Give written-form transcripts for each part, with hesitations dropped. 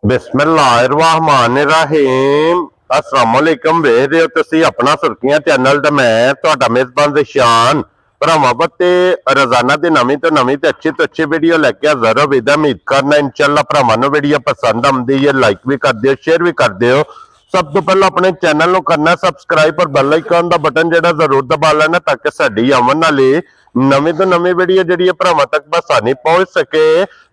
बिस्मिल्लाहिर्रहमानिर्रहीम अस्सलाम वालेकुम। ਵੇਖ ਰਹੇ ਹੋ ਤੁਸੀਂ ਆਪਣਾ ਸੁਰਖੀਆਂ ਚੈਨਲ ਤੇ ਮੈਂ ਤੁਹਾਡਾ ਮੇਜ਼ਬਾਨ ਜ਼ਿਸ਼ਾਨ ਭਰਾਵਾਂ ਬੱਤੇ ਰੋਜ਼ਾਨਾ ਦੀ ਨਵੀਂ ਤੋਂ ਨਵੀਂ ਤੇ ਅੱਛੀ ਤੋਂ ਅੱਛੀ ਵੀਡੀਓ ਲੈ ਕੇ ਹਾਜ਼ਰ ਹੋ। ਉਮੀਦ ਕਰਨਾ इंशाल्लाह ਭਰਾਵਾਂ ਨੂੰ ਵੀਡੀਓ ਪਸੰਦ ਆਉਂਦੀ ਹੈ, ਲਾਈਕ ਵੀ ਕਰ ਦਿਓ, ਸ਼ੇਅਰ ਵੀ ਕਰ ਦਿਓ। ਸਭ ਤੋਂ ਪਹਿਲਾਂ ਆਪਣੇ ਚੈਨਲ ਨੂੰ ਕਰਨਾ ਸਬਸਕ੍ਰਾਈਬ और ਬੈਲ ਆਈਕਨ ਦਾ ਬਟਨ ਜਿਹੜਾ ਜ਼ਰੂਰ ਦਬਾ ਲੈਣਾ ਤਾਂ ਕਿ ਸਾਡੀ ਆਉਣ ਵਾਲੀ ਨਵੀਂ ਤੋਂ ਨਵੀਂ ਵੀਡੀਓ ਜਿਹੜੀ ਹੈ ਭਰਾਵਾਂ ਤੱਕ ਬਸਾਨੀ ਪਹੁੰਚ ਸਕੇ।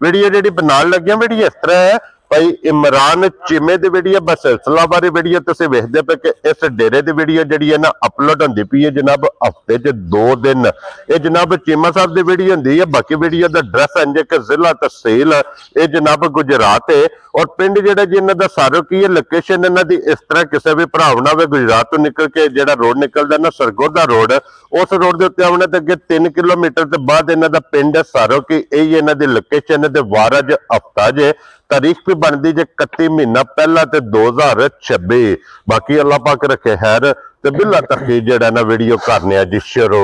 ਵੀਡੀਓ ਜਿਹੜੀ ਬਣਾਉਣ ਲੱਗਿਆ ਵੀਡੀਓ ਇਸ ਤਰ੍ਹਾਂ ਹੈ भाई इमरान चीमे की वीडियो बस सिलसिला बारे वीडियो तुम वेखते पे कि इस डेरे की वीडियो जी है ना अपलोड होती पई है जनाब हफ्ते च 2 दिन। ये जनाब चीमा साहब की वीडियो होंगी है। बाकी वीडियो का एड्रैस इंज कि जिला तहसील ये जनाब गुजरात है और पिंड जो जी इन्हों का सारो की है लोकेशन इन्हों की इस तरह किसी भी भरा ना हो गुजरात तो निकल के जो रोड निकलता ना सरगोधा रोड उस रोड के उत्ते आने तो अगे 3 किलोमीटर के बाद इन्हों का पिंड है सारो की यही इन्हों की लोकेशन है। वार अज हफ्ता जे तारीख भी बनती जे 31 महीना पहला ते 2026। बाकी अल्लाह पाक रखे खैर ते बिल्ला तक जेड़ा ना वीडियो करने जी शुरू।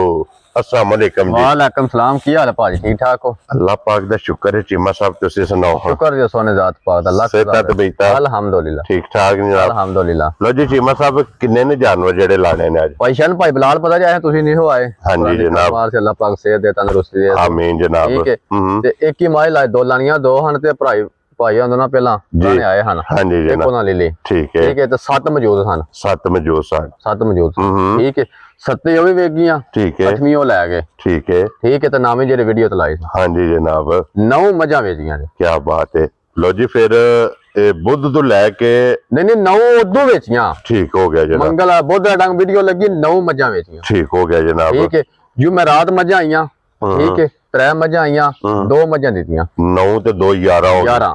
अस्सलाम वालेकुम जी। वालेकुम सलाम। की हाल है भाजी? ठीक ठाक हो? अल्लाह पाक दा शुक्र है। चीमा साहब तुसी सुनाओ? शुक्र जो सोने जात पाक दा अल्लाह सेहत तबीयत अल्हम्दुलिल्लाह ठीक ठाक जनाब? अल्हम्दुलिल्लाह। लो जी चीमा साहब किन्ने ने जानवर जेड़े लाने ने आज? भाईशान भाई बिलाल पता जाए तुसी नहीं हो आए? हां जी जनाब। मार से अल्लाह पाक सेहत दे तंदुरुस्ती दे। आमीन जनाब। ठीक है ते एक ही माई लाए 2 लानियां 2 हन ते भाई आंदे ना पहला गाने आए हन। हां जी एक जनाब। ना ले ले। ठीक है ते 7 मौजूद हन। 7 मौजूद सन। 7 मौजूद। ठीक है 7 ओ भी वेख गईयां। ठीक है 8वीं ओ ले गए। ठीक है ते नामे जेरे वीडियो ते लाई। हां जी जनाब। 9 मजा वेचियां ने। क्या बात है। लो जी फिर बुध तो लैके नहीं 9 उदू वेचियां। ठीक हो गया जनाब। मंगल बुध डंग वीडियो लगी 9 मजा वेचियां। ठीक हो गया जनाब। ठीक है जुमेरात मजा आईयां। ठीक है 3 मजा आईयां 2 मजा दीतियां 9 ते 2 11 हो 11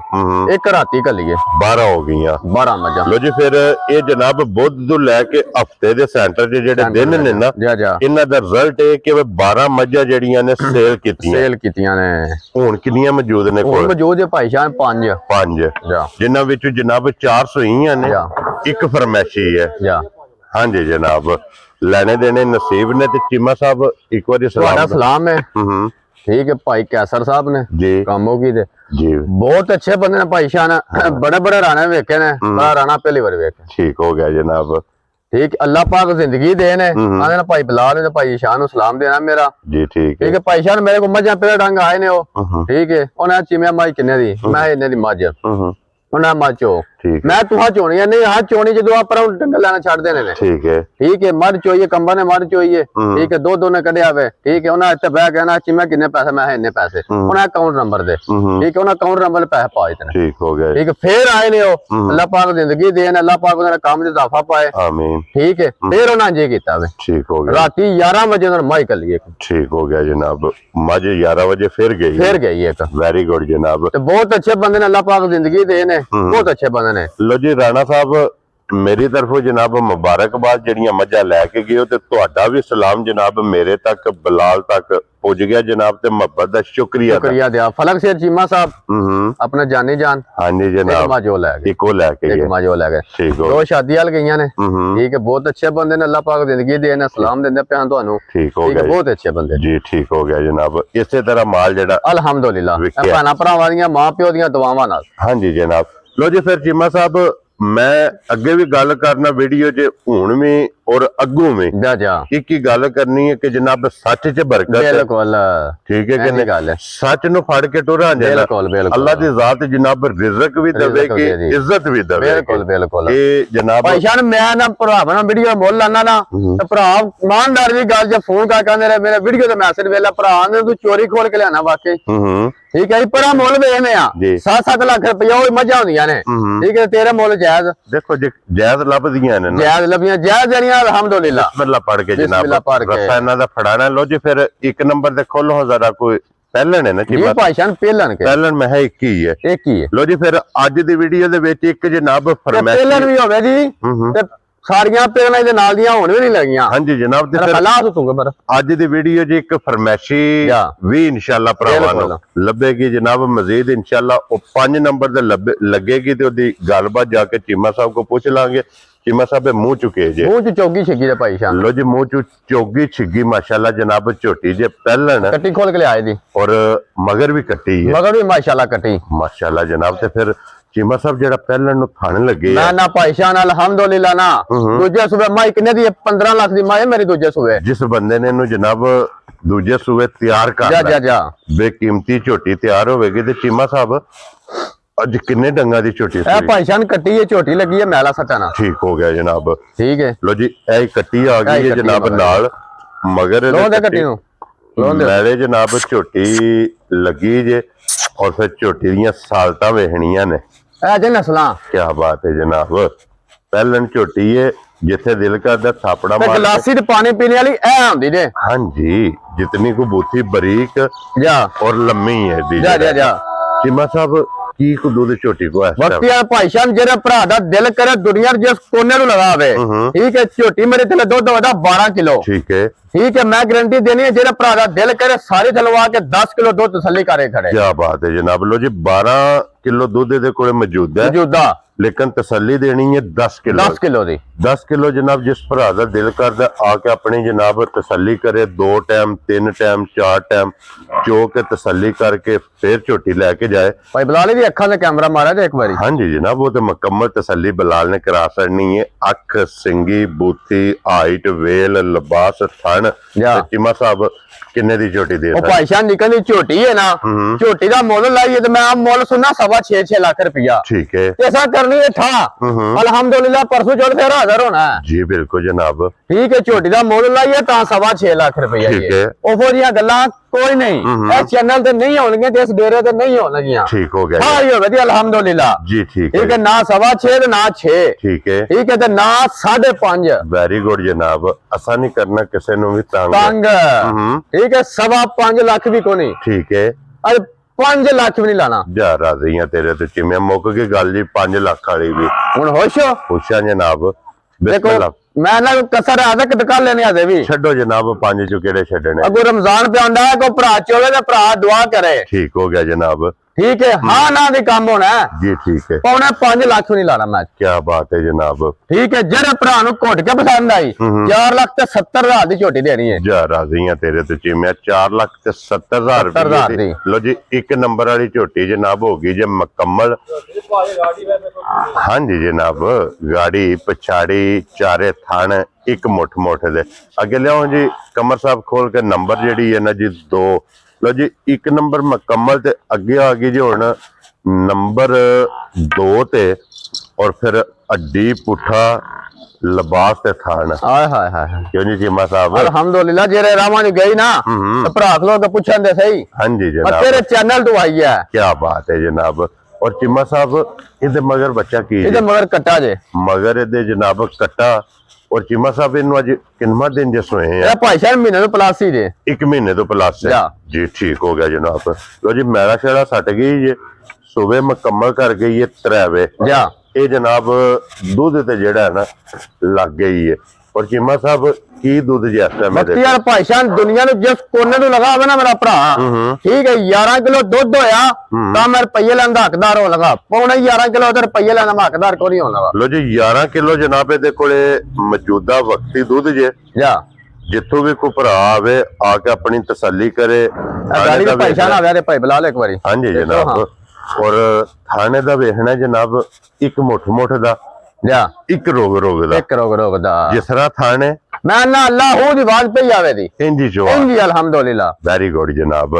एक राती कलिए 12 हो गई 12 मजा। लो जी फिर ये जनाब बुध तो लैके हफ्ते दे सेंटर जे जेडे दिन ने ना इन्हां दा रिजल्ट है कि 12 मजा जेड़ियां ने सेल कीतियां ने। हुन किन्नियां मौजूद ने कोल? मौजूद है भाई जान 5 जिन्हां विच जनाब 4 सूईयां ने एक फरमैशी है। हां जी जनाब लेने देने नसीब ने। ते चीमा साहब एक बार सलाम है। ठीक है भाई कैसर साहब ने जी कामों की दे जी बहुत अच्छे बंदे ने भाई शान। बड़े बड़े राणे वेखे ने बड़ा राणा पहली बार वेखे। ठीक हो गया जनाब। ठीक अल्लाह पाक जिंदगी दे ने आने ना भाई बिलाल ने भाई शान सलाम देना मेरा जी। ठीक है भाई शान मेरे को मजा पहले डंग आए ने वो। ठीक है उन्हें चिमिया माई किन्ने दी मैं इन्ने दी मज उन्हें मचो मैं तुहा चोनी है नहीं हाथ चोनी जो आप डंगर लेना छड़ देने ने। ठीक है मर चोइए कंबा ने मर चोइए। ठीक है 2 ने कढ़िया वे। ठीक है उन्हें इत्ते बह कहना चिमिया किन्ने पैसे मैं इन्ने पैसे उन्हें अकाउंट नंबर दे। ठीक है उन्हें अकाउंट नंबर पैसे पा देने। ठीक हो गया। ठीक है फिर आए ने अल्लाह पाक जिंदगी देन अल्लाह पाक उन्हें काम में इजाफा पाए। आमीन। ठीक है फिर उन्हें जी कीता वे। ठीक हो गया। राती 11 बजे उन्हें माई कर लिए। ठीक हो गया जनाब। मज 11 बजे फिर गई एक। वेरी गुड जनाब। बहुत अच्छे बंदे ने अल्लाह पाक जिंदगी देन बहुत अच्छे बंदे ने। लो जी राणा साहब मेरी तरफों जनाब मुबारकबाद जड़ियां मजा लैके गए हो ते तुहाडा भी सलाम जनाब मेरे तक बिलाल तक पहुंच गया जनाब ते मोहब्बत दा शुक्रिया दिया। फलक शेर चीमा साहब अपने जानी जान। हां जी जनाब माजो लैके इको लैके एक माजो लैके। ठीक हो 2 शादी वाल गईयां ने। ठीक है बहुत अच्छे बंदे ने अल्लाह पाक जिंदगी देने सलाम देंदे पे ਤੁਹਾਨੂੰ। ठीक हो गया बहुत अच्छे बंदे जी। ठीक हो गया जनाब। इसी तरह माल जेड़ा अल्हम्दुलिल्लाह भैणा भरावां दी मां प्यो दी दुआवां नाल। हां जी जनाब। लो जी फिर चीमा साहब मैं अगे भी गल करना वीडियो च हुण भी और अगू में एक ही गल करनी है कि जनाब सच च बरकत है। बिल्कुल ठीक है कि नहीं? सच नु फड़ के टुरा जाना। अल्लाह दी जात जनाब रिज़्क भी देवेगी इज्जत भी देवेगी। बिल्कुल ये जनाब भाई शान मैं ना भरा बना वीडियो बोल लाना ना ते भरा ईमानदार दी गल जे फोन कर कहंदे मेरे वीडियो ते मैसेज वेला भरा ने तू चोरी खोल के लेना वाकई। ठीक है पर मुल वेखने आ 7-7 लाख रुपया ओ मजा होंदियां ने। ठीक है तेरे मुल जायज देखो जायज लभदियां ने जायज लभियां जायज जणियां अल्हम्दुलिल्लाह। बिस्मिल्लाह पढ़ के जनाब रस्सा इन्हां दा फड़ाना। लो जी फिर एक नंबर दे खोलो जरा कोई पहलन है ना ये भाईशान पहलन में है एक ही है। लो जी फिर आज दी वीडियो दे विच एक जनाब फरमाइश पहलन भी होवे जी ते सारियां पहलां दे नाल दियां होण भी नहीं लगियां। हां जी जनाब। ते फिर आज दी वीडियो जी एक फरमाइशी भी इंशाल्लाह भरावां नूं लभेगी जनाब मजीद इंशाल्लाह 5 नंबर दे लगेगी ते ओदी गलबात जाके चीमा साहब को पूछ लांगे। चीमा साहब मुंह चुके जे मुंह च चौगी छिगी दे भाई शान। लो जी मुंह च चौगी छिगी माशाल्लाह जनाब झोटी जे पहलन कट्टी खोल के ले आए दी और मगर भी कट्टी है। मगर भी माशाल्लाह कट्टी माशाल्लाह जनाब। ते फिर ਚੀਮਾ ਸਾਹਿਬ ਜਿਹੜਾ ਪਹਿਲਾਂ ਨੂੰ ਥਣ ਲੱਗੇ ਨਾ ਨਾ ਭਾਈ ਸ਼ਾਨ ਅਲਹਮਦੁਲਿਲਾ ਨਾ ਦੂਜੇ ਸੂਬੇ ਮਾਈ ਕਿੰਨੇ ਦੀ 15 ਲੱਖ ਦੀ ਮਾਈ ਮੇਰੀ ਦੂਜੇ ਸੂਬੇ ਜਿਸ ਬੰਦੇ ਨੇ ਇਹਨੂੰ ਜਨਾਬ ਦੂਜੇ ਸੂਬੇ ਤਿਆਰ ਕਰ ਜਾ ਜਾ ਜਾ ਬੇਕੀਮਤੀ ਝੋਟੀ ਤਿਆਰ ਹੋਵੇਗੀ ਤੇ ਚੀਮਾ ਸਾਹਿਬ ਅੱਜ ਕਿੰਨੇ ਡੰਗਾ ਦੀ ਝੋਟੀ ਇਹ ਭਾਈ ਸ਼ਾਨ ਕੱਟੀ ਹੈ ਝੋਟੀ ਲੱਗੀ ਹੈ ਮੈਲਾ ਸਟਾਣਾ ਠੀਕ ਹੋ ਗਿਆ ਜਨਾਬ ਠੀਕ ਹੈ ਲੋ ਜੀ ਇਹ ਕੱਟੀ ਆ ਗਈ ਹੈ ਜਨਾਬ ਨਾਲ ਮਗਰ ਲੋਂਦੇ ਕੱਟੀ ਨੂੰ ਮੈਲੇ ਜਨਾਬ ਝੋਟੀ ਲੱਗੀ ਜੇ ਔਰ ਫਿਰ ਝੋਟੀ ਦੀਆਂ ਸਾਲਤਾਂ ਵੇਖਣੀਆਂ ਨੇ ਇਹ ਜੇ ਨਸਲਾਂ ਕੀ ਬਾਤ ਹੈ ਜਨਾਬ ਪਹਿਲਨ ਝੋਟੀ ਹੈ ਜਿੱਥੇ ਦਿਲ ਕਰਦਾ ਥਾਪੜਾ ਤੇ ਮਾਰ ਗਲਾਸੀ ਤੇ ਪਾਣੀ ਪੀਣੇ ਵਾਲੀ ਇਹ ਹੁੰਦੀ ਜੇ ਹਾਂਜੀ ਜਿਤਨੀ ਕੋ ਬੂਥੀ ਬਰੀਕ ਜਾ ਔਰ ਲੰਮੀ ਹੈ ਦੀ ਜਾ ਜਾ ਜਾ ਚੀਮਾ ਸਾਹਿਬ ਕੀ ਕੁ ਦੁੱਧ ਝੋਟੀ ਕੋ ਹੈ ਵਕਤੀ ਆ ਭਾਈ ਸ਼ਾਨ ਜਿਹੜੇ ਭਰਾ ਦਾ ਦਿਲ ਕਰੇ ਦੁਨੀਆ ਦੇ ਜਿਸ ਕੋਨੇ ਨੂੰ ਲਗਾਵੇ ਠੀਕ ਹੈ ਝੋਟੀ ਮੇਰੇ ਥੱਲੇ ਦੁੱਧ ਵਧਾ 12 ਕਿਲੋ ਠੀਕ ਹੈ ਠੀਕ ਹੈ ਮੈਂ ਗਾਰੰਟੀ ਦੇਣੀ ਹੈ ਜਿਹੜਾ ਭਰਾ ਦਾ ਦਿਲ ਕਰੇ ਸਾਰੀ ਥਲਵਾ ਕੇ 10 ਕਿਲੋ ਦੁੱਧ ਤਸੱਲੀ ਕਰੇ ਖੜੇ ਕੀ ਬਾਤ ਹੈ ਜਨਾਬ ਲੋ ਜੀ 12 ਕਿਲੋ ਦੁੱਧ ਦੇ ਕੋਲੇ ਮੌਜੂਦ ਹੈ ਮੌਜੂਦਾ ਲੇਕਿਨ ਤਸੱਲੀ ਦੇਣੀ ਹੈ 10 ਕਿਲੋ 10 ਕਿਲੋ ਦੀ 10 ਕਿਲੋ ਜਨਾਬ ਜਿਸ ਭਰਾ ਦਾ ਦਿਲ ਕਰਦਾ ਆ ਕੇ ਆਪਣੀ ਜਨਾਬ ਤਸੱਲੀ ਕਰੇ 2 ਟਾਈਮ 3 ਟਾਈਮ 4 ਟਾਈਮ ਚੋ ਕੇ ਤਸੱਲੀ ਕਰਕੇ ਫਿਰ ਝੋਟੀ ਲੈ ਕੇ ਜਾਏ ਭਾਈ ਬਲਾਲੀ ਦੀ ਅੱਖਾਂ ਦਾ ਕੈਮਰਾ ਮਾਰਿਆ ਤੇ ਇੱਕ ਵਾਰੀ ਹਾਂਜੀ ਜਨਾਬ ਉਹ ਤੇ ਮੁਕੰਮਲ ਤਸੱਲੀ ਬਲਾਲ ਨੇ ਕਰਾ ਛੜਨੀ ਹੈ ਅੱਖ ਸਿੰਗੀ ਬੂਥੀ ਹਾਈਟ ਵੇਲ ਲਿਬਾਸ ਥਣ ਚੀਮਾ ਸਾਹਿਬ ਕਿੰਨੇ ਦੀ ਝੋਟੀ ਦੇ ਉਹ ਭਾਈ ਸ਼ਾਨ ਨਿਕਲਦੀ ਝੋਟੀ ਹੈ ਨਾ ਝੋਟੀ ਦਾ ਮੁੱਲ ਲਾਈਏ ਤੇ ਮੈਂ ਮੁੱਲ ਸੁਣਾ 6.5 ਲੱਖ ਰੁਪਇਆ ਠੀਕ ਹੈ ਐਸਾ ਕਰਨੀ ਹੈ ਠਾ ਅਲਹਮਦੁਲਿਲਾ ਪਰਸੋਂ ਚੜ ਫੇਰ ਹਾਜ਼ਰ ਹੋਣਾ ਜੀ ਬਿਲਕੁਲ ਜਨਾਬ ਠੀਕ ਹੈ ਝੋਟੀ ਦਾ ਮੁੱਲ ਲਾਈਏ ਤਾਂ 6.5 ਲੱਖ ਰੁਪਇਆ ਠੀਕ ਹੈ ਉਹੋ ਜੀਆਂ ਗੱਲਾਂ ਕੋਈ ਨਹੀਂ ਇਹ ਚੈਨਲ ਤੇ ਨਹੀਂ ਹੋਣਗੀਆਂ ਤੇ ਇਸ ਡੇਰੇ ਤੇ ਨਹੀਂ ਹੋਣਗੀਆਂ ਠੀਕ ਹੋ ਗਿਆ ਹਾਂ ਇਹ ਵਧੀਆ ਅਲਹਮਦੁਲਿਲਾ ਜੀ ਠੀਕ ਠੀਕ ਹੈ ਨਾ 6.5 ਤੇ ਨਾ 6 ਠੀਕ ਹੈ ਠੀਕ ਹੈ ਤੇ ਨਾ 5.5 ਵੈਰੀ ਗੁੱਡ ਜਨਾਬ ਅਸਾਂ ਨਹੀਂ ਕਰਨਾ ਕਿਸੇ ਨੂੰ ਵੀ ਤੰਗ ਠੀਕ ਹੈ 5.5 ਲੱਖ ਵੀ ਕੋਈ ਨਹੀਂ ਠੀਕ ਹੈ ਅਰੇ 5 ਲੱਖ ਵੀ ਨਹੀਂ ਲਾਣਾ ਜਾ ਰਾਜ਼ੀਆਂ ਤੇਰੇ ਤੇ ਚਿਮਿਆ ਮੁੱਕ ਗਈ ਗੱਲ ਜੀ 5 ਲੱਖ ਵਾਲੀ ਵੀ ਹੁਣ ਹੋਸ਼ ਪੁੱਛਾਂ ਜਨਾਬ ਦੇਖੋ ਬਿਸਮਿਲ੍ਲਾ ਮੈਂ ਨਾ ਕਸਰ ਆਦਾ ਕਿ ਦੁਕਾਨ ਲੈਣੇ ਆਦੇ ਵੀ ਛੱਡੋ ਜਨਾਬ 5 ਚੋਂ ਕਿਹੜੇ ਛੱਡਣੇ ਅਗੋ ਰਮਜ਼ਾਨ ਪਿਆ ਹੁੰਦਾ ਕੋ ਭਰਾ ਚੋਲੇ ਤੇ ਭਰਾ ਦੁਆ ਕਰੇ ਠੀਕ ਹੋ ਗਿਆ ਜਨਾਬ ਠੀਕ ਹੈ ਹਾਂ ਨਾ ਦੇ ਕੰਮ ਹੋਣਾ ਜੀ ਠੀਕ ਹੈ ਪੌਣਾ 5 ਲੱਖ ਵੀ ਨਹੀਂ ਲਾਣਾ ਮੈਂ ਕੀ ਬਾਤ ਹੈ ਜਨਾਬ ਠੀਕ ਹੈ ਜਿਹੜੇ ਭਰਾ ਨੂੰ ਘੁੱਟ ਕੇ ਪਸੰਦ ਆਈ 4 ਲੱਖ ਤੇ 70 ਹਜ਼ਾਰ ਦੀ ਝੋਟੀ ਦੇਣੀ ਹੈ ਜਾ ਰਾਜ਼ੀਆਂ ਤੇਰੇ ਤੇ ਚਿਮਿਆ 4 ਲੱਖ ਤੇ 70,000 ਰੁਪਏ ਦੀ ਲੋ ਜੀ ਇੱਕ ਨੰਬਰ ਵਾਲੀ ਝੋਟੀ ਜਨਾਬ ਹੋ ਗਈ ਜੇ ਮੁਕੰਮਲ ਹਾਂਜੀ ਜਨਾਬ ਗਾੜੀ ਪਛਾੜੀ ਚਾਰੇ ਥਣ ਇੱਕ ਮੁੱਠ ਦੇ ਅੱਗੇ ਲਿਆਓ ਜੀ ਕਮਰ ਸਾਹਿਬ ਖੋਲ ਕੇ ਨੰਬਰ ਜਿਹੜੀ ਹੈ ਨਾ ਜੀ 2 ਲੋ ਜੀ ਇੱਕ ਨੰਬਰ ਮੁਕੰਮਲ ਤੇ ਅੱਗੇ ਆ ਗਈ ਜੀ ਹੁਣ ਨੰਬਰ 2 ਤੇ ਔਰ ਫਿਰ ਅੱਡੀ ਪੁੱਠਾ ਲਿਬਾਸ ਤੇ ਥਾਣ ਹਾਏ ਹਾਏ ਹਾਏ ਕਿਉਂ ਜੀ ਚੀਮਾ ਸਾਹਿਬ ਅਲਹਮਦੁਲਿਲਾ ਜਿਹੜੇ ਰਾਵਾਂ ਨੂੰ ਗਈ ਨਾ ਤੇ ਭਰਾ ਲੋਕ ਪੁੱਛਣ ਦੇ ਸਹੀ ਹਾਂਜੀ ਜਨਾਬ ਤੇਰੇ ਚੈਨਲ ਤੋਂ ਆਈ ਹੈ ਕੀ ਬਾਤ ਹੈ ਜਨਾਬ ਔਰ ਚੀਮਾ ਸਾਹਿਬ ਇਹਦੇ ਮਗਰ ਬੱਚਾ ਕੀ ਇਹਦੇ ਮਗਰ ਕੱਟਾ ਜੇ ਮਗਰ ਇਹਦੇ ਜਨਾਬ ਕੱਟਾ ਔਰ ਚੀਮਾ ਸਾਹਿਬ ਇਹਨੂੰ ਅੱਜ ਕਿੰਨਾ ਦਿਨ ਜਿਸ ਹੋਏ ਆ ਇਹ ਭਾਈ ਸਾਹਿਬ ਮਹੀਨੇ ਤੋਂ ਪਲਾਸੀ ਦੇ 1 ਮਹੀਨੇ ਤੋਂ ਪਲੱਸ ਹੈ ਜੀ ਠੀਕ ਹੋ ਗਿਆ ਜਨਾਬ ਲੋ ਜੀ ਮੈਲਾ ਸ਼ੇੜਾ ਸੱਟ ਗਈ ਜੇ ਸੂਬੇ ਮੁਕੰਮਲ ਕਰ ਗਈ ਹੈ 3 ਵੇ ਜਾ ਇਹ ਜਨਾਬ ਦੁੱਧ ਤੇ ਜਿਹੜਾ ਹੈ ਨਾ ਲੱਗ ਗਈ ਹੈ ਔਰ ਚੀਮਾ ਸਾਹਿਬ ਕੀ ਦੁੱਧ ਜਿਹਾ ਮੇਰੇ ਯਾਰ ਭਾਈ ਸਾਹਿਬ ਦੁਨੀਆ ਨੂੰ ਜਿਸ ਕੋਨੇ ਨੂੰ ਲਗਾ ਹੋਵੇ ਨਾ ਮੇਰਾ ਭਰਾ ਠੀਕ ਹੈ 11 ਕਿਲੋ ਦੁੱਧ ਹੋਇਆ ਤਾਂ ਮੈਂ ਰੁਪਈਏ ਲੈਣ ਦਾ ਹੱਕਦਾਰ ਹੋ ਲਗਾ ਪੌਣੇ 11 ਕਿਲੋ ਤੇ ਰੁਪਈਏ ਲੈਣ ਦਾ ਹੱਕਦਾਰ ਕੋਈ ਨਹੀਂ ਹੋਣਾ ਲੋ ਜੀ 11 ਕਿਲੋ ਜਨਾਬ ਇਹਦੇ ਕੋਲੇ ਮੌਜੂਦਾ ਵਕਤੀ ਦੁੱਧ ਜੇ ਜਾ ਜਿੱਥੋਂ ਵੀ ਕੋਈ ਭਰਾ ਆਵੇ ਆ ਕੇ ਆਪਣੀ ਤਸੱਲੀ ਕਰੇ ਗਾੜੀ ਦੇ ਭਾਈ ਸਾਹਿਬ ਆਵੇ ਤੇ ਭਾਈ ਬੁਲਾ ਲੈ ਇੱਕ ਵਾਰੀ ਹਾਂਜੀ ਜਨਾਬ ਔਰ ਥਾਣੇ ਦਾ ਵੇਖਣਾ ਜਨਾਬ ਇੱਕ ਮੁੱਠ ਦਾ ਜਾ ਇੱਕ ਰੋਗ ਦਾ ਇੱਕ ਰੋਗ ਦਾ ਜਿਸ ਤਰ੍ਹਾਂ ਥਾਣੇ ਮੈਂ ਨਾ ਅੱਲਾਹ ਦੀ ਆਵਾਜ਼ ਪਈ ਆਵੇ ਦੀ ਇੰਜੀ ਜੋ ਇੰਜੀ ਅਲਹਮਦੁਲਿਲਾ ਵੈਰੀ ਗੁੱਡ ਜਨਾਬ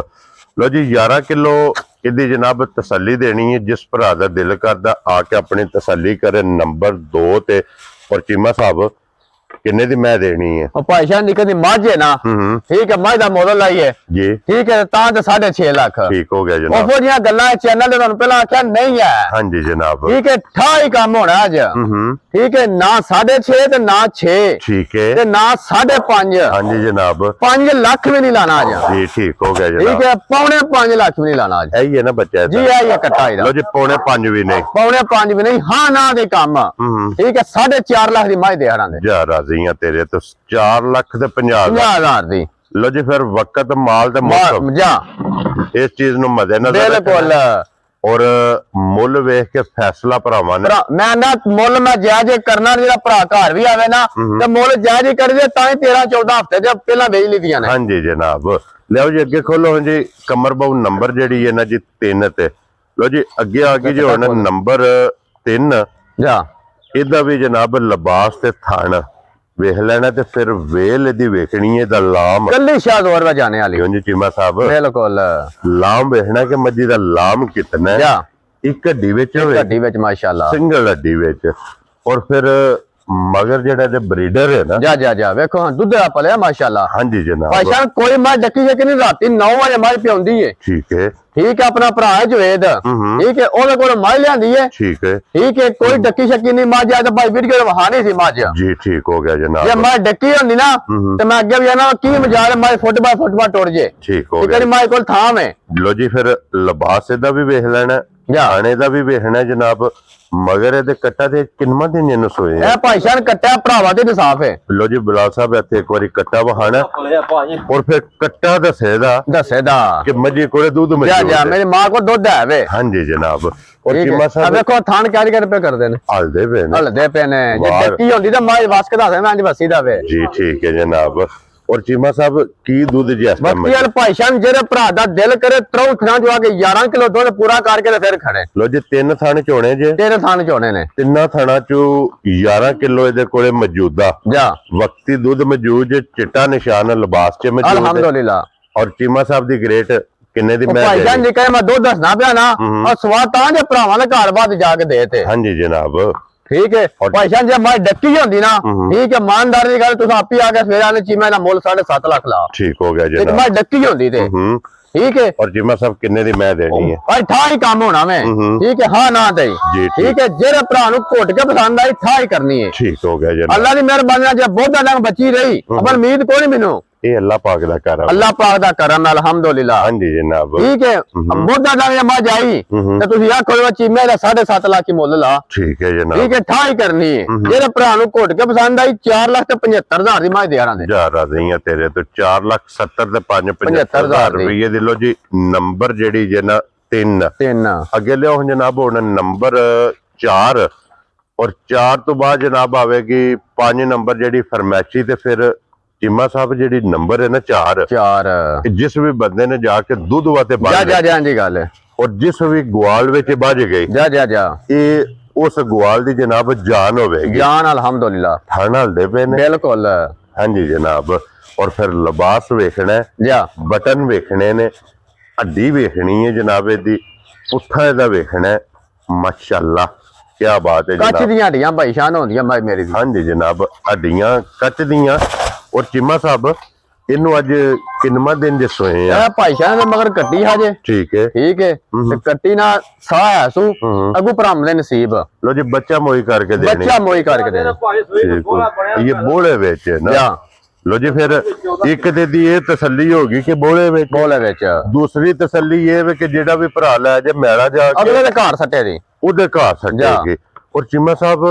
ਲੋ ਜੀ 11 ਕਿਲੋ ਇਹਦੀ ਜਨਾਬ ਤਸੱਲੀ ਦੇਣੀ ਹੈ ਜਿਸ ਭਰਾ ਦਾ ਦਿਲ ਕਰਦਾ ਆ ਕੇ ਆਪਣੀ ਤਸੱਲੀ ਕਰੇ ਨੰਬਰ 2 ਤੇ ਔਰ ਚੀਮਾ ਸਾਹਿਬ ਕਿੰਨੇ ਦੀ ਮੈਂ ਦੇਣੀ ਹੈ ਉਹ ਭਾਈ ਸਾਹਿਬ ਨਿਕਲ ਦੀ ਮੱਝ ਹੈ ਨਾ ਠੀਕ ਹੈ ਮੱਝ ਦਾ ਮੁੱਲ ਲਾਈਏ ਜੀ ਠੀਕ ਹੈ ਤਾਂ ਤੇ 6.5 ਲੱਖ ਠੀਕ ਹੋ ਗਿਆ ਜਨਾਬ ਉਹ ਜੀਆਂ ਗੱਲਾਂ ਚੈਨਲ ਤੇ ਤੁਹਾਨੂੰ ਪਹਿਲਾਂ ਆਖਿਆ ਨਹੀਂ ਹੈ ਹਾਂਜੀ ਜਨਾਬ ਠੀਕ ਹੈ ਠਾ ਹੀ ਕੰਮ ਹੋਣਾ ਅੱਜ ਠੀਕ ਹੈ ਨਾ 6.5 ਤੇ ਨਾ 6 ਠੀਕ ਹੈ ਤੇ ਨਾ 5.5 ਹਾਂਜੀ ਜਨਾਬ 5 ਲੱਖ ਵੀ ਨਹੀਂ ਲਾਣਾ ਅੱਜ ਜੀ ਠੀਕ ਹੋ ਗਿਆ ਜਨਾਬ ਠੀਕ ਹੈ ਪੌਣੇ 5 ਲੱਖ ਵੀ ਨਹੀਂ ਲਾਣਾ ਅੱਜ ਇਹੀ ਹੈ ਨਾ ਬੱਚਾ ਜੀ ਇਹ ਇਕੱਠਾ ਹੀ ਲੋ ਜੀ ਪੌਣੇ 5 ਵੀ ਨਹੀਂ ਪੌਣੇ 5 ਵੀ ਨਹੀਂ ਹਾਂ ਨਾ ਦੇ ਕੰਮ ਠੀਕ ਹੈ 4.5 ਲੱਖ ਦੀ ਮੱਝ ਦੇ ਹੜਾਂ ਦੇ ਜਾ ਰਾਜ਼ੀਆਂ ਤੇਰੇ ਤੋਂ 4 ਲੱਖ ਤੇ 50,000 ਦੀ ਲੋ ਜੀ ਫਿਰ ਵਕਤ ਮਾਲ ਤੇ ਮੌਸਮ ਜਾ ਇਸ ਚੀਜ਼ ਨੂੰ ਮੱਦੇਨਜ਼ਰ ਬਿਲਕੁਲ ਔਰ ਮੁੱਲ ਵੇਖ ਕੇ ਫੈਸਲਾ ਭਰਾਵਾਂ ਨੇ ਮੈਂ ਨਾ ਮੁੱਲ ਮੈਂ ਜਾਇਜ਼ ਕਰਨਾ ਜਿਹੜਾ ਭਰਾ ਘਰ ਵੀ ਆਵੇ ਨਾ ਤੇ ਮੁੱਲ ਜਾਇਜ਼ ਹੀ ਕਰੀਏ ਤਾਂ ਹੀ 13-14 ਹਫ਼ਤੇ ਦੇ ਪਹਿਲਾਂ ਵੇਚ ਲਈਆਂ ਨੇ ਹਾਂਜੀ ਜਨਾਬ ਲਿਆਓ ਜੀ ਅੱਗੇ ਖੋਲੋ ਜੀ ਕਮਰ ਬਾਉ ਨੰਬਰ ਜਿਹੜੀ ਹੈ ਨਾ ਜੀ 3 ਤੇ ਲੋ ਜੀ ਅੱਗੇ ਆ ਗਈ ਜੀ ਹੁਣ ਨੰਬਰ 3 ਜਾ ਇਹਦਾ ਵੀ ਜਨਾਬ ਲਿਬਾਸ ਤੇ ਥਣ ਵੇਖ ਲੈਣਾ ਤੇ ਫਿਰ ਵੇਲ ਇਹਦੀ ਵੇਖਣੀ ਹੈ ਦਾ ਲਾਮ ਕੱਲੀ ਸ਼ਾਹਦੌਰ ਵਾ ਜਾਣੇ ਵਾਲੀ ਕਿਉਂ ਜੀ ਚੀਮਾ ਸਾਹਿਬ ਬਿਲਕੁਲ ਲਾਮ ਵੇਖਣਾ ਕਿ ਮੱਝੀ ਦਾ ਲਾਮ ਕਿਤਨਾ ਹੈ ਜਾ ਇੱਕ ਹੱਡੀ ਵਿੱਚ ਹੋਵੇ ਗੱਡੀ ਵਿੱਚ ਮਾਸ਼ਾਅੱਲਾ ਸਿੰਗਲ ਹੱਡੀ ਵਿੱਚ ਔਰ ਫਿਰ ਮਗਰ ਜਿਹੜਾ ਇਹਦੇ ਬਰੀਡਰ ਹੈ ਨਾ ਜਾ ਜਾ ਜਾ ਵੇਖੋ ਹਾਂ ਦੁੱਧ ਆ ਪਲਿਆ ਮਾਸ਼ਾਅੱਲਾ ਹਾਂਜੀ ਜਨਾਬ ਭਾਈਸ਼ਾਨ ਕੋਈ ਮਾਂ ਡੱਕੀ ਜੇ ਕਿ ਨਹੀਂ ਰਾਤੀ 9 ਵਜੇ ਮਾਂ ਪਿਉਂਦੀ ਏ ਠੀਕ ਹੈ ਠੀਕ ਹੈ ਆਪਣਾ ਭਰਾ ਹੈ ਜਵੇਦ ਠੀਕ ਹੈ ਉਹਦੇ ਕੋਲ ਮਾਂ ਲਿਆਂਦੀ ਏ ਠੀਕ ਹੈ ਠੀਕ ਹੈ ਕੋਈ ਡੱਕੀ ਸ਼ੱਕੀ ਨਹੀਂ ਮਾਂ ਜਾਂ ਤਾਂ ਭਾਈ ਵੀਡੀਓ ਵਹਾਣੀ ਸੀ ਮਾਂ ਜੀ ਠੀਕ ਹੋ ਗਿਆ ਜੇ ਜਨਾਬ ਮਾਂ ਡੱਕੀ ਹੁੰਦੀ ਨਾ ਤੇ ਮੈਂ ਅੱਗੇ ਵੀ ਆਣਾ ਕੀ ਮਜਾਲ ਮਾਂ ਫੁੱਟਬਾਲ ਟੁੱਟ ਜੇ ਠੀਕ ਹੋ ਠੀਕ ਗਿਆ ਹੈ ਮਾਂ ਕੋਲ ਥਾਂ ਹੈ ਲੋ ਜੀ ਫਿਰ ਲਿਬਾਸ ਇਹਦਾ ਵੀ ਵੇਖ ਲੈਣਾ ਆਣੇ ਦਾ ਵੀ ਵੇਖਣਾ ਜਨਾਬ ਮਗਰ ਇਹਦੇ ਕੱਟਾ ਤੇ ਕਿੰਨਾ ਦਿਨ ਇਹਨੂੰ ਸੋਏ ਇਹ ਭਾਈਸ਼ਾਨ ਕੱਟਿਆ ਭਰਾਵਾ ਤੇ ਇਨਸਾਫ ਹੈ ਲੋ ਜੀ ਬਲਾਲ ਸਾਹਿਬ ਇੱਥੇ ਇੱਕ ਵਾਰੀ ਕੱਟਾ ਵਹਾਣਾ ਔਰ ਫਿਰ ਕੱਟਾ ਦੱਸੇਦਾ ਕਿ ਮੱਝੀ ਕੋਲੇ ਦੁੱਧ ਜਾ ਜਾ ਮੇਰੀ ਮਾਂ ਕੋਲ ਦੁੱਧ ਹੈ ਵੇ ਹਾਂਜੀ ਜਨਾਬ ਔਰ ਠੀਕ ਚੀਮਾ ਹੈ ਸਾਹਿਬ ਵੇਖੋ ਥਾਨ ਕਿਹੜੇ ਕਿਹੜੇ ਪੇ ਕਰਦੇ ਨੇ ਹਲਦੇ ਪਏ ਨੇ ਹਲਦੇ ਪਏ ਨੇ ਜੇ ਡੱਕੀ ਹੁੰਦੀ ਤਾਂ ਮਾਂ ਵਸ ਕੇ ਦੱਸ ਮੈਂ ਅੱਜ ਵਸੀ ਦਾ ਵੇ ਜੀ ਠੀਕ ਹੈ ਜਨਾਬ ਔਰ ਚੀਮਾ ਸਾਹਿਬ ਕੀ ਦੁੱਧ ਜੀ ਇਸ ਟਾਈਮ ਬੱਤੀ ਵਾਲ ਭਾਈਸ਼ਾਨ ਜਿਹੜੇ ਭਰਾ ਦਾ ਦਿਲ ਕਰੇ ਤਰੋਂ ਥਾਂ ਜਵਾ ਕੇ 11 ਕਿਲੋ ਦੁੱਧ ਪੂਰਾ ਕਰਕੇ ਤੇ ਫਿਰ ਖੜੇ ਲੋ ਜੀ 3 ਥਣ ਚੋਣੇ ਜੇ ਤੇਰੇ ਥਾਨ ਚੋਣੇ ਨੇ ਤਿੰਨਾਂ ਥਣਾਂ ਚੋਂ 11 ਕਿਲੋ ਇਹਦੇ ਕੋਲੇ ਮੌਜੂਦਾ ਜਾ ਵਕਤੀ ਦੁੱਧ ਮੌਜੂਦ ਜੇ ਚਿੱਟਾ ਨਿਸ਼ਾਨ ਲਿਬਾਸ 'ਚ ਮੌਜੂਦ ਹੈ ਅਲਹਮਦੁਲਿਲਾ ਔਰ ਚੀਮਾ ਸਾਹਿਬ ਦੀ ਗ੍ਰੇਟ ਕਿੰਨੇ ਦੀ ਮੈਂ ਭਾਈਸ਼ਾਨ ਜੀ ਕਹੇ ਮੈਂ ਦੁੱਧ ਦੱਸਣਾ ਪਿਆ ਨਾ ਔਰ ਸਵਾਦ ਤਾਂ ਜੇ ਭਰਾਵਾਂ ਦੇ ਘਰ ਬਾਅਦ ਜਾ ਕੇ ਦੇ ਤੇ ਹਾਂਜੀ ਜਨਾਬ ਠੀਕ ਹੈ ਭਾਈਸ਼ਾਨ ਜੇ ਮੈਂ ਡੱਕੀ ਹੁੰਦੀ ਨਾ ਠੀਕ ਹੈ ਇਮਾਨਦਾਰੀ ਦੀ ਗੱਲ ਤੁਸੀਂ ਆਪੀ ਆ ਕੇ ਸਵੇਰੇ ਆਲੇ ਚੀਮੇ ਦਾ ਮੁੱਲ 7.5 ਲੱਖ ਲਾ ਠੀਕ ਹੋ ਗਿਆ ਇੱਕ ਜਨਾਬ ਮੈਂ ਡੱਕੀ ਹੁੰਦੀ ਤੇ ਠੀਕ ਹੈ ਔਰ ਚੀਮਾ ਸਾਹਿਬ ਕਿੰਨੇ ਦੀ ਮੈਂ ਦੇਣੀ ਹੈ ਭਾਈ ਠਾ ਹੀ ਕੰਮ ਹੋਣਾ ਮੈਂ ਠੀਕ ਹੈ ਹਾਂ ਨਾ ਤੇ ਜੀ ਠੀਕ ਹੈ ਜਿਹੜੇ ਭਰਾ ਨੂੰ ਘੁੱਟ ਕੇ ਪਸੰਦ ਆਈ ਠਾ ਹੀ ਕਰਨੀ ਹੈ ਠੀਕ ਹੋ ਗਿਆ ਜਨਾਬ ਅੱਲਾ ਦੀ ਮਿਹਰਬਾਨੀ ਨਾਲ ਜੇ ਬਹੁਤਾ ਡੰਗ ਬਚੀ ਰਹੀ ਅਬਲ ਉਮੀਦ ਕੋਈ ਨਹੀਂ ਮੈਨੂੰ ਇਹ ਅੱਲਾਹ ਪਾਕ ਦਾ ਕਰਮ ਅੱਲਾਹ ਪਾਕ ਦਾ ਕਰਮ ਹੈ ਅਲਹਮਦੁਲਿਲਾ ਹਾਂਜੀ ਜਨਾਬ ਠੀਕ ਹੈ ਬਹੁਤਾ ਡੰਗ ਜੇ ਮੱਝ ਆਈ ਤੇ ਤੁਸੀਂ ਆਖੋ ਚੀਮੇ ਦਾ 7.5 ਲੱਖ ਹੀ ਮੁੱਲ ਲਾ ਠੀਕ ਹੈ ਜਨਾਬ ਠੀਕ ਹੈ ਠਾ ਹੀ ਕਰਨੀ ਹੈ ਜਿਹੜੇ ਭਰਾ ਨੂੰ ਘੁੱਟ ਕੇ ਪਸੰਦ ਆਈ 4,75,000 ਦੀ ਮੱਝ ਦੇ ਆਰਾਂ ਦੇ ਜਾ ਰਹੀਆਂ ਤੇਰੇ ਤੋਂ 4,70,000 ਤੇ 5,75,000 ਰੁਪਏ ਦੇ ਲੋ ਜੀ ਨੰਬਰ ਜਿਹੜੀ ਜੇ ਨਾ 3 ਅੱਗੇ ਲਿਓ ਹੁਣ ਜਨਾਬ ਹੁਣ ਨੰਬਰ 4 ਔਰ 4 ਤੋਂ ਬਾਅਦ ਜਨਾਬ ਆਵੇਗੀ 5 ਨੰਬਰ ਜਿਹੜੀ ਫਰਮੈਸ਼ੀ ਤੇ ਫਿਰ ਚੀਮਾ ਸਾਹਿਬ ਜਿਹੜੀ ਨੰਬਰ ਹੈ ਨਾ 4 ਜਿਸ ਵੀ ਬੰਦੇ ਨੇ ਜਾ ਕੇ ਦੁੱਧ ਵਾਤੇ ਜਾ ਜੀ ਗੱਲ ਹੈ ਔਰ ਜਿਸ ਵੀ ਗਵਾਲ ਵਿੱਚ ਵੱਜ ਗਈ ਜਾ ਇਹ ਉਸ ਗਵਾਲ ਦੀ ਜਨਾਬ ਜਾਨ ਹੋਵੇਗੀ ਜਾਨ ਅਲਹਮਦੁਲਿਲਾ ਥਣ ਹਲਦੇ ਪਏ ਨੇ ਬਿਲਕੁਲ ਹਾਂਜੀ ਜਨਾਬ ਔਰ ਫਿਰ ਲਿਬਾਸ ਵੇਖਣਾ ਜਾ ਬਟਨ ਵੇਖਣੇ ਨੇ ਹੱਡੀ ਵੇਖਣੀ ਹੈ ਜਨਾਬ ਇਹਦੀ ਪੁੱਠਾ ਇਹਦਾ ਵੇਖਣਾ ਮਾਸ਼ਾਅੱਲਾ ਕੀ ਬਾਤ ਹੈ ਕੱਚ ਦੀਆਂ ਹੱਡੀਆਂ ਭਾਈਸ਼ਾਨ ਹੁੰਦੀਆਂ ਮੇਰੀ ਦੀ ਹਾਂਜੀ ਜਨਾਬ ਹੱਡੀਆਂ ਕੱਚ ਦੀਆਂ ਔਰ ਚੀਮਾ ਸਾਹਿਬ ਇਹਨੂੰ ਅੱਜ ਕਿੰਨਾ ਦਿਨ ਜੇ ਸੋਏ ਆ ਭਾਈਸ਼ਾਨ ਦੇ ਮਗਰ ਕੱਟੀ ਹਾਜੇ ਠੀਕ ਹੈ ਤੇ ਕੱਟੀ ਨਾ ਸਾਹ ਹੈ ਸੂ ਅਗੂ ਭਰਾਮ ਦੇ ਨਸੀਬ ਲੋ ਜੀ ਬੱਚਾ ਮੋਈ ਕਰਕੇ ਦੇਣੇ ਬੱਚਾ ਮੋਈ ਕਰਕੇ ਦੇਣੇ ਇਹ ਬੋਲੇ ਵਿੱਚ ਨਾ ਲੋ ਜੀ ਫਿਰ ਇੱਕ ਦੀ ਇਹ ਤਸੱਲੀ ਹੋ ਗਈ ਕਿ ਬੋਲੇ ਵਿੱਚ ਦੂਸਰੀ ਤਸੱਲੀ ਇਹ ਵੇ ਕਿ ਜਿਹੜਾ ਵੀ ਭਰਾ ਲੈ ਜੇ ਮੈਲਾ ਜਾ ਕੇ ਅਗਲੇ ਦੇ ਘਰ ਸੱਟੇ ਦੀ ਉਹਦੇ ਘਰ ਸੱਟੇਗੇ ਔਰ ਚੀਮਾ ਸਾਹਿਬ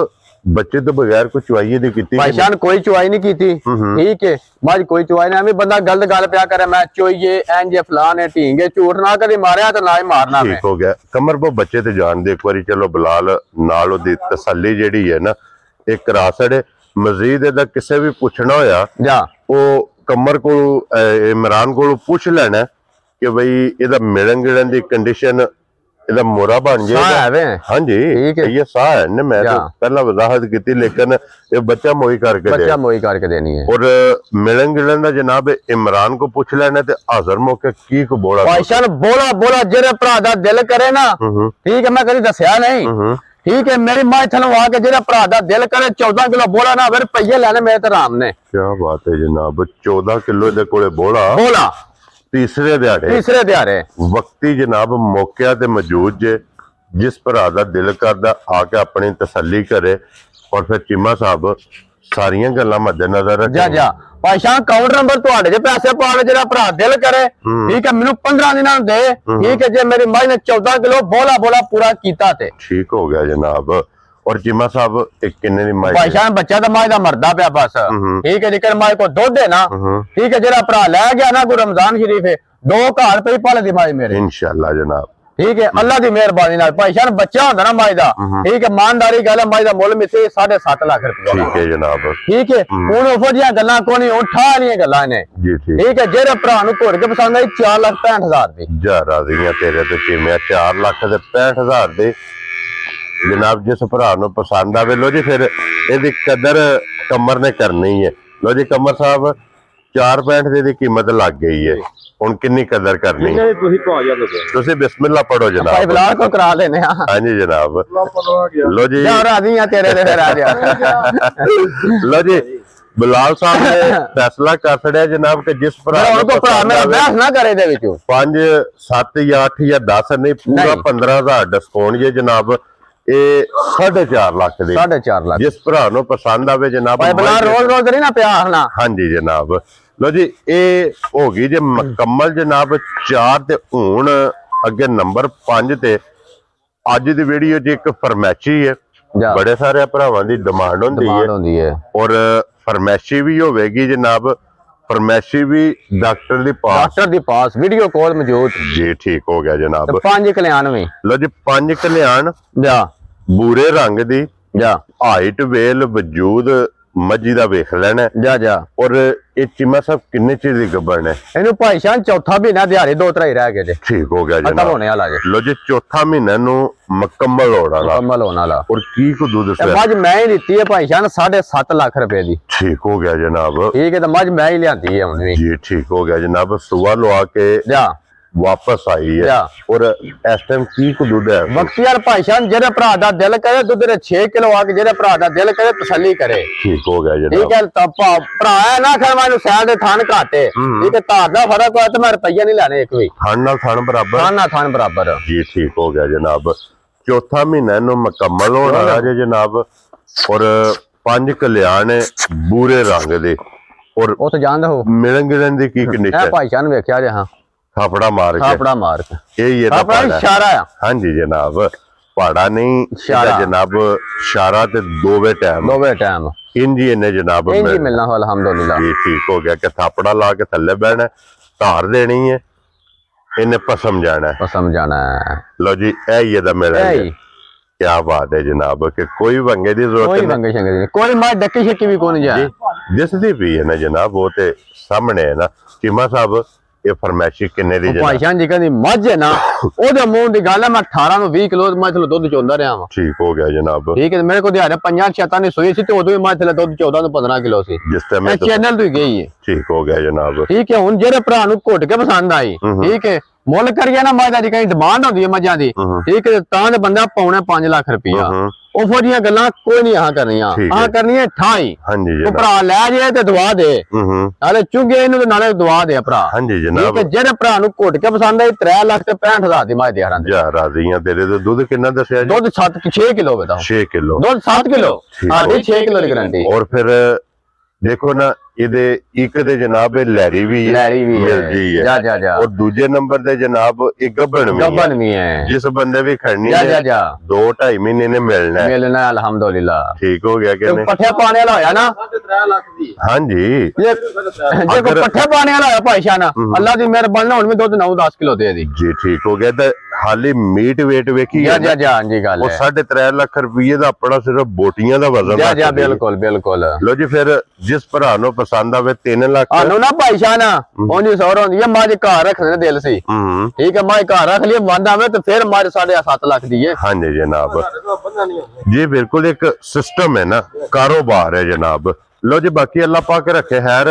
ਬੱਚੇ ਤੋਂ ਬਗੈਰ ਕੋਈ ਚੁਆਈ ਦੀ ਕੀਤੀ ਭਾਈਸ਼ਾਨ ਕੋਈ ਚੁਆਈ ਨਹੀਂ ਕੀਤੀ ਠੀਕ ਹੈ ਮੱਝ ਕੋਈ ਚੁਆਈ ਨਹੀਂ ਐਵੇਂ ਬੰਦਾ ਗਲਤ ਗੱਲ ਪਿਆ ਕਰੇ ਮੈਂ ਚੋਈਏ ਇੰਜ ਫਲਾਣੇ ਢੀਂਗੇ ਝੂਠ ਨਾ ਕਦੇ ਮਾਰਿਆ ਤੇ ਨਾ ਹੀ ਮਾਰਨਾ ਠੀਕ ਹੋ ਗਿਆ ਕਮਰ ਬੋ ਬੱਚੇ ਤੇ ਜਾਣ ਦੇ ਇੱਕ ਵਾਰੀ ਚਲੋ ਬਲਾਲ ਨਾਲ ਉਹਦੀ ਤਸੱਲੀ ਜਿਹੜੀ ਹੈ ਨਾ ਇਹ ਕਰਾ ਛੜੇ ਮਜ਼ੀਦ ਇਹਦਾ ਕਿਸੇ ਵੀ ਪੁੱਛਣਾ ਹੋਇਆ ਜਾ ਉਹ ਕਮਰ ਕੋਲ ਇਮਰਾਨ ਕੋਲ ਪੁੱਛ ਲੈਣਾ ਕਿ ਬਈ ਇਹਦਾ ਮਿਲਣ ਗਿਲਣ ਦੀ ਕੰਡੀਸ਼ਨ ਇਹਦਾ ਮੋਰਾ ਬਣ ਜਾਏਗਾ ਹਾਂਜੀ ਇਹ ਸਾਹ ਹੈ ਨੇ ਮੈਂ ਤਾਂ ਪਹਿਲਾਂ ਵਜ਼ਾਹਤ ਕੀਤੀ ਲੇਕਿਨ ਇਹ ਬੱਚਾ ਮੋਈ ਕਰਕੇ ਦੇਣੀ ਹੈ ਔਰ ਮਿਲਣ ਗਿਲਣ ਦਾ ਜਨਾਬ ਇਮਰਾਨ को पूछ लेना ਤੇ ਹਾਜ਼ਰ ਮੌਕੇ ਕੀ ਕੋ ਬੋਲਾ ਭਾਈਸ਼ਾਨ ਬੋਲਾ ਜਿਹੜੇ ਭਰਾ ਦਾ ਦਿਲ ਕਰੇ ਨਾ ਠੀਕ ਹੈ ਮੈਂ ਕਦੀ ਦੱਸਿਆ ਨਹੀਂ ਠੀਕ ਹੈ ਮੇਰੀ ਮਾਂ ਥਲੋਂ ਆ ਕੇ ਜਿਹੜਾ ਭਰਾ ਦਾ ਦਿਲ ਕਰੇ 14 ਕਿਲੋ ਬੋਲਾ ਨਾ ਫਿਰ ਰੁਪਈਏ ਲੈਣੇ ਮੇਰੇ ਤੇ ਰਾਮ ਨੇ ਕੀ ਬਾਤ ਹੈ ਜਨਾਬ 14 ਕਿਲੋ ਦੇ ਕੋਲੇ ਬੋਲਾ ਤੀਸਰੇ ਦਿਹਾੜੇ ਵਕਤੀ ਜਨਾਬ ਮੌਕਿਆਂ ਤੇ ਮੌਜੂਦ ਜੇ ਜਿਸ ਭਰਾ ਦਾ ਦਿਲ ਕਰਦਾ ਆ ਕੇ ਆਪਣੀ ਤਸੱਲੀ ਕਰੇ ਔਰ ਫਿਰ ਚੀਮਾ ਸਾਹਿਬ ਸਾਰੀਆਂ ਗੱਲਾਂ ਮੱਦੇਨਜ਼ਰ ਰੱਖੇ ਜਾ ਭਾਈਸ਼ਾਨ ਕਾਊਂਟਰ ਨੰਬਰ ਤੁਹਾਡੇ ਜੇ ਪੈਸੇ ਪਾਉਣੇ ਜਿਹੜਾ ਭਰਾ ਦਿਲ ਕਰੇ ਠੀਕ ਹੈ ਮੈਨੂੰ 15 ਦਿਨਾਂ ਨੂੰ ਦੇ ਠੀਕ ਹੈ ਜੇ ਮੇਰੀ ਮਾਂ ਨੇ 14 ਕਿਲੋ ਬੋਲਾ ਪੂਰਾ ਕੀਤਾ ਤੇ ਠੀਕ ਹੋ ਗਿਆ ਜਨਾਬ ਔਰ ਚੀਮਾ ਸਾਹਿਬ ਇੱਕ ਕਿੰਨੇ ਦੀ ਮਾਂ ਭਾਈਸ਼ਾਨ ਬੱਚਾ ਤਾਂ ਮਾਂ ਦਾ ਮਰਦਾ ਪਿਆ ਬਸ ਠੀਕ ਹੈ ਜੇਕਰ ਮਾਂ ਕੋ ਦੁੱਧ ਹੈ ਨਾ ਠੀਕ ਹੈ ਜਿਹੜਾ ਭਰਾ ਲੈ ਗਿਆ ਨਾ ਕੋ ਰਮਜ਼ਾਨ ਸ਼ਰੀਫ ਹੈ 2 ਘਰ ਪਈ ਪਾਲੇ ਦੀ ਮਾਂ ਮੇਰੇ ਇਨਸ਼ਾਅੱਲਾ ਜਨਾਬ ठीक है अल्लाह की मेहरबानी नाल भाई शान बच्चा होंदा ना माई दा ठीक है ईमानदारी गल है माई दा मुल मिसे 7.5 लाख रुपया ठीक है जनाब ठीक है हुन ओफो जियां गल्लां कोनी हुन ठा वालियां गल्लां ने जी ठीक है जेरे भरा नु घोड़ के पसंद आई 4,65,000 दी जा राजियां तेरे ते चिमिया 4,65,000 दे जनाब जिस भरा नु पसंद आवे लो जी फिर ਇਹਦੀ कदर कमर ने करनी है लो जी कमर साहब 4.65 ਦੀ कीमत लग गई है ਹੁਣ ਕਿੰਨੀ ਕਦਰ ਕਰਨੀ ਹੈ ਤੁਸੀਂ ਬਿਸਮਿਲ੍ਲਾ ਪੜੋ भाई ਜਨਾਬ बिलाल को करा लेने हां ਹਾਂਜੀ ਜਨਾਬ ਲੋ ਜੀ जा राजियां तेरे दे फिर आ जा ਲੋ ਜੀ ਬਿਲਾਲ ਸਾਹਿਬ ਨੇ ਫੈਸਲਾ ਕਰ ਛੜਿਆ ਜਨਾਬ ਕਿ ਜਿਸ ਭਰਾ मेरा ਨੂੰ उनको भरा मेरा बहस ना करे दे विचों 5 7 ਜਾਂ 8 ਜਾਂ 10 ਨਹੀਂ ਪੂਰਾ ਨਹੀਂ। 15,000 ਡਿਸਕਾਊਂਟ ਜੇ ਜਨਾਬ ਇਹ 4.5 ਲੱਖ ਦੇ 4.5 लाख ਜਿਸ ਭਰਾ ਨੂੰ ਪਸੰਦ ਆਵੇ ਜਨਾਬ भाई बिलाल रोज रोज नहीं ना पिया हना ਹਾਂਜੀ ਜਨਾਬ ਲੋ ਜੀ ਇਹ ਹੋ ਗਈ ਜੇ ਮੁਕੰਮਲ ਜਨਾਬ 4 ਤੇ ਹੁਣ ਅੱਗੇ ਨੰਬਰ 5 ਤੇ ਅੱਜ ਦੀ ਵੀਡੀਓ 'ਚ ਇੱਕ ਫਰਮੈਸ਼ੀ ਹੈ ਜਾ ਬੜੇ ਸਾਰੇ ਭਰਾਵਾਂ ਦੀ ਡਿਮਾਂਡ ਹੁੰਦੀ डिमांड ਹੈ होंदी है ਔਰ ਫਰਮੈਸ਼ੀ ਵੀ ਹੋਵੇਗੀ ਜਨਾਬ ਫਰਮੈਸ਼ੀ ਵੀ ਡਾਕਟਰ ਦੀ ਪਾਸ डॉक्टर दी पास वीडियो कॉल मौजूद ਜੀ ਠੀਕ ਹੋ ਗਿਆ ਜਨਾਬ 5 कल्याण में ਲੋ ਜੀ 5 ਕਲਿਆਣ जा ਬੂਰੇ ਰੰਗ ਦੀ जा ਹਾਈਟ ਵੇਲ ਵਜੂਦ ਮੱਜੀ ਦਾ ਵੇਖ ਲੈਣਾ जा जा ਔਰ ਇਹ ਚੀਮਾ ਸਾਹਿਬ ਕਿੰਨੇ ਚਿਰ ਦੀ ਗੱਬਣ ਹੈ ਇਹਨੂੰ ਭਾਈ ਸ਼ਾਨ ਚੌਥਾ ਮਹੀਨਾ ਦਿਹਾੜੇ 2-3 ਹੀ ਰਹਿ ਗਏ ਜੇ ਠੀਕ ਹੋ ਗਿਆ ਖਤਮ ਜਨਾਬ ਹੋਣੇ ਵਾਲਾ ਜੇ ਲੋ ਜੀ ਚੌਥਾ ਮਹੀਨਾ ਨੂੰ ਮੁਕੰਮਲ ਹੋਣ ਵਾਲਾ ਮੁਕੰਮਲ ਹੋਣ ਵਾਲਾ ਔਰ ਕੀ ਕੁ ਦੁੱਧ ਤੇ ਸਰ ਮੱਝ ਮੈਂ ਹੀ ਦਿੱਤੀ ਹੈ ਭਾਈ ਸ਼ਾਨ 7.5 ਲੱਖ ਰੁਪਏ ਦੀ ਠੀਕ ਹੋ ਗਿਆ ਜਨਾਬ ਠੀਕ ਹੈ ਤੇ ਮੱਝ ਮੈਂ ਹੀ ਲਿਆਂਦੀ ਹੈ ਹੁਣ ਵੀ ਜੀ ਠੀਕ ਹੋ ਗਿਆ ਜਨਾਬ ਸੁਬਹ ਲਵਾ ਕੇ ਜਾ ਵਾਪਸ ਆਈ ਹੈ ਜਾ ਔਰ ਇਸ ਟਾਈਮ ਕੀ ਕੁ ਦੁੱਧ ਹੈ ਬਖਤਿਆਰ ਭਾਈ ਸ਼ਾਨ ਜਿਹੜੇ ਭਰਾ ਦਾ ਦਿਲ ਕਰੇ ਦੁੱਧ ਦੇ 6 ਕਿਲੋ ਆ ਕੇ ਜਿਹੜੇ ਭਰਾ ਦਾ ਦਿਲ ਕਰੇ ਤਸੱਲੀ ਕਰੇ ਠੀਕ ਹੋ ਗਿਆ ਠੀਕ ਜਨਾਬ ਹੈ ਤਾਂ ਭਰਾ ਹੈ ਨਾ ਖਰ ਮੈਨੂੰ ਸੈਲ ਦੇ ਥਾਨ ਘਾਟੇ ਠੀਕ ਹੈ ਧਾਰ ਦਾ ਫਰਕ ਹੋਇਆ ਤੇ ਮੈਂ ਰੁਪਈਆ ਨਹੀਂ ਲੈਣੇ ਇੱਕ ਵੀ ਥਣ ਨਾਲ ਥਣ ਬਰਾਬਰ ਥਾਨ ਨਾਲ ਥਾਨ ਬਰਾਬਰ ਜੀ ਠੀਕ ਹੋ ਗਿਆ ਜਨਾਬ ਚੌਥਾ ਮਹੀਨਾ ਨੂੰ ਮੁਕੰਮਲ ਹੋਣ ਵਾਲਾ ਜੇ ਜਨਾਬ ਔਰ 5 ਕਲਿਆਣ ਬੂਰੇ ਰੰਗ ਦੇ ਔਰ ਉਹ ਤਾਂ ਜਾਣਦਾ ਹੋ ਮਿਲਣ ਗਿਲਣ ਦੀ ਕੀ ਇਹ ਕੰਡੀਸ਼ਨ ਭਾਈ ਸ਼ਾਨ ਵੇਖਿਆ ਜੇ ਹਾਂ ਥਾਪੜਾ ਮਾਰ ਕੇ ਥਾਪੜਾ ਮਾਰ ਕੇ ਇਹ ਇਹਦਾ ਆਪਣਾ ਪਹਾੜਾ ਹੈ। ਇਸ਼ਾਰਾ ਆ ਹਾਂਜੀ ਜਨਾਬ ਪਹਾੜਾ ਨਹੀਂ ਇਸ਼ਾਰਾ। ਇਹਦਾ ਜਨਾਬ ਇਸ਼ਾਰਾ ਤੇ ਦੋਵੇਂ ਟਾਈਮ ਦੋਵੇਂ ਟਾਈਮ ਇੰਜੀ ਇਹਨੇ ਜਨਾਬ ਇੰਜ ਹੀ ਮਿਲਣਾ ਹੋ ਅਲਹਮਦੁਲਿਲਾ ਜੀ ਠੀਕ ਹੋ ਗਿਆ ਕਿ ਥਾਪੜਾ ਲਾ ਕੇ ਥੱਲੇ ਬਹਿਣਾ ਧਾਰ ਦੇਣੀ ਹੈ ਇਹਨੇ ਪਸਮ ਜਾਣਾ ਹੈ। ਪਸਮ ਜਾਣਾ ਲਓ ਜੀ ਇਹ ਹੀ ਇਹਦਾ ਮੇਰਾ ਹੈ ਹੀ। ਕੀ ਬਾਤ ਹੈ ਜਨਾਬ ਕਿ ਕੋਈ ਵੰਗੇ ਦੀ ਜ਼ਰੂਰਤ ਕੋਈ ਨਹੀਂ ਮੰਗੇ ਸ਼ੰਗੇ ਦੀ ਕੋਈ ਮਾਰ ਡੱਕੀ ਛੱਕੀ ਵੀ ਕੋਈ ਨਹੀਂ ਜਾ ਦਿਸਦੀ ਵੀ ਹੈ ਨਾ ਜਨਾਬ ਉਹ ਤੇ ਸਾਹਮਣੇ ਹੈ ਨਾ ਚੀਮਾ ਸਾਹਿਬ ਇਹ ਫਰਮੈਸ਼ੀ ਕਿੰਨੇ ਦੀ ਜਨਾਬ ਭਾਈਸ਼ਾਨ ਜੀ ਕਹਿੰਦੀ ਮੱਝ ਹੈ ਨਾ ਉਹਦੇ ਮੂੰਹ ਦੀ ਗੱਲ ਹੈ ਮੈਂ 18 ਨੂੰ 20 ਕਿਲੋ ਮੈਂ ਥਲੇ ਦੁੱਧ ਚੋਂਦਾ ਰਿਹਾ ਵਾਂ ਠੀਕ ਹੋ ਗਿਆ ਜਨਾਬ ਠੀਕ ਹੈ ਮੇਰੇ ਕੋਲ ਦਿਹਾੜੇ 5-6 ਨੇ ਸੋਈ ਸੀ ਤੇ ਉਦੋਂ ਵੀ ਮੈਂ ਥਲੇ ਦੁੱਧ 14 ਤੋਂ 15 ਕਿਲੋ ਸੀ ਜਿਸ ਟਾਈਮ ਇਹ ਚੈਨਲ ਤੋਂ ਹੀ ਗਈ ਹੈ ਠੀਕ ਹੋ ਗਿਆ ਜਨਾਬ ਠੀਕ ਹੈ ਹੁਣ ਜਿਹੜੇ ਭਰਾ ਨੂੰ ਘੁੱਟ ਕੇ ਪਸੰਦ ਆਈ ਠੀਕ ਹੈ ਮੁੱਲ ਕਰੀਏ ਨਾ ਮੱਝ ਦੀ ਕਈ ਡਿਮਾਂਡ ਹੁੰਦੀ ਹੈ ਮੱਝਾਂ ਦੀ ਠੀਕ ਹੈ ਤਾਂ ਤੇ ਬੰਦਾ ਪਾਉਣਾ 5 ਲੱਖ ਰੁਪਇਆ ਉਹ ਫੋੜੀਆਂ ਗੱਲਾਂ ਕੋਈ ਨਹੀਂ ਆਹ ਕਰਨੀਆਂ ਆਹ ਕਰਨੀਆਂ ਠਾਈ ਹਾਂਜੀ ਉਹ ਜਨਾਬ ਭਰਾ ਲੈ ਜੇ ਤੇ ਦਵਾ ਦੇ ਨਾਲੇ ਚੁੰਗੇ ਇਹਨੂੰ ਤੇ ਨਾਲੇ ਦਵਾ ਦੇ ਭਰਾ ਹਾਂਜੀ ਠੀਕ ਜਨਾਬ ਹੈ ਜਿਹੜੇ ਭਰਾ ਨੂੰ ਘੁੱਟ ਕੇ ਪਸੰਦ ਆਈ 3 ਲੱਖ ਤੇ 65,000 ਦੀ ਮੱਝ ਦੇ ਹਰਾਂ ਜਾ ਰਾਜ਼ੀਆਂ ਤੇਰੇ ਤੋਂ ਦੁੱਧ ਕਿੰਨਾ ਦੱਸਿਆ ਜੀ ਦੁੱਧ 6 ਕਿਲੋ ਬਤਾਓ 6 ਕਿਲੋ ਦੁੱਧ 7 ਕਿਲੋ ਹਾਂ 6 ਕਿਲੋ ਦੀ ਗਾਰੰਟੀ ਔਰ ਫਿਰ ਦੇਖੋ ਨਾ ਇਹਦੇ ਇੱਕ ਤੇ ਜਨਾਬ ਇਹ ਲੈਰੀ ਵੀ ਹੈ ਲੈਰੀ ਵੀ ਮਿਲਦੀ ਹੈ ਜਾ ਜਾ ਜਾ ਔਰ ਦੂਜੇ ਨੰਬਰ ਤੇ ਜਨਾਬ ਇਹ ਗੱਭਣ ਵੀ ਹੈ ਗੱਬਨ ਵੀ ਹੈ ਜਿਸ ਬੰਦੇ ਵੀ ਖੜਨੀ ਜਾ ਹੈ ਜਾ ਜਾ 2-2.5 ਮਹੀਨੇ ਨੇ ਮਿਲਣਾ ਹੈ ਮਿਲਣਾ ਅਲਹਮਦੁਲਿਲਾ ਠੀਕ ਹੋ ਗਿਆ ਕਿ ਤੇ ਨਹੀਂ ਪੱਠੇ ਪਾਣੇ ਵਾਲਾ ਹੋਇਆ ਨਾ ਹਾਂਜੀ ਜੇ ਕੋ ਪੱਠੇ ਪਾਣੇ ਵਾਲਾ ਹੋਇਆ ਭਾਈ ਸ਼ਾਨਾ ਅੱਲਾ ਦੀ ਮਿਹਰਬਾਨੀ ਹੁਣ ਵੀ ਦੁੱਧ 9-10 ਕਿਲੋ ਦੇ ਦੀ ਜੀ ਠੀਕ ਹੋ ਗਿਆ ਤੇ ਹਾਲੀ ਮੀਟ ਵੇਟ ਵੇਖੀ ਜਾ ਜਾ ਜਾ ਜੀ ਗੱਲ ਉਹ ਹੈ 3.5 ਲੱਖ ਰੁਪਏ ਦਾ ਆਪਣਾ ਸਿਰਫ ਬੋਟੀਆਂ ਦਾ ਵਜ਼ਨ ਜਾ ਜਾ ਰੱਖਦੀ ਹੈ। ਬਿਲਕੁਲ ਬਿਲਕੁਲ ਲੋ ਜੀ ਫਿਰ ਜਿਸ ਭਰਾ ਨੂੰ ਪਸੰਦ ਆਵੇ 3 ਲੱਖ ਆਨੂੰ ਨਾ ਭਾਈ ਸ਼ਾਨਾ ਉਹਦੀ ਸੌਰ ਹੁੰਦੀ ਹੈ ਮੱਝ ਘਰ ਰੱਖਣੇ ਦਿਲ ਸੀ ਹੂੰ ਠੀਕ ਹੈ ਮੱਝ ਘਰ ਰੱਖ ਲਈ ਬੰਦ ਆਵੇ ਤੇ ਫਿਰ ਮੱਝ 7.5 ਲੱਖ ਦੀ ਹੈ ਹਾਂਜੀ ਜਨਾਬ ਜੀ ਬਿਲਕੁਲ ਇੱਕ ਸਿਸਟਮ ਹੈ ਨਾ ਕਾਰੋਬਾਰ ਹੈ ਜਨਾਬ ਲੋ ਜੀ ਬਾਕੀ ਅੱਲਾਹ ਪਾਕ ਰੱਖੇ ਖੈਰ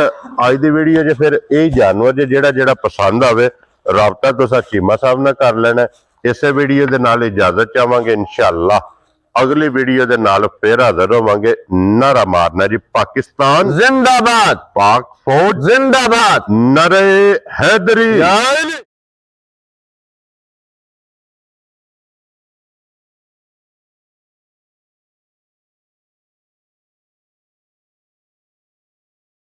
ਅੱਜ ਦੀ ਵੀਡੀਓ 'ਚ ਫਿਰ ਇਹ ਜਾਨਵਰ ਜਿਹੜਾ ਪਸੰਦ ਆਵੇ ਰਾਬਤਾ ਤੁਸੀਂ ਚੀਮਾ ਸਾਹਿਬ ਨਾਲ ਕਰ ਲੈਣਾ ਇਸੇ ਵੀਡੀਓ ਦੇ ਨਾਲ ਇਜਾਜ਼ਤ ਚਾਹਾਂਗੇ ਇਨਸ਼ਾਅੱਲਾ ਅਗਲੀ ਵੀਡੀਓ ਦੇ ਨਾਲ ਫੇਰ ਹਾਜ਼ਰ ਹੋਵਾਂਗੇ ਨਾਰਾ ਮਾਰਨਾ ਜੀ ਪਾਕਿਸਤਾਨ जिंदाबाद पाक फौज जिंदाबाद नरे हैदरी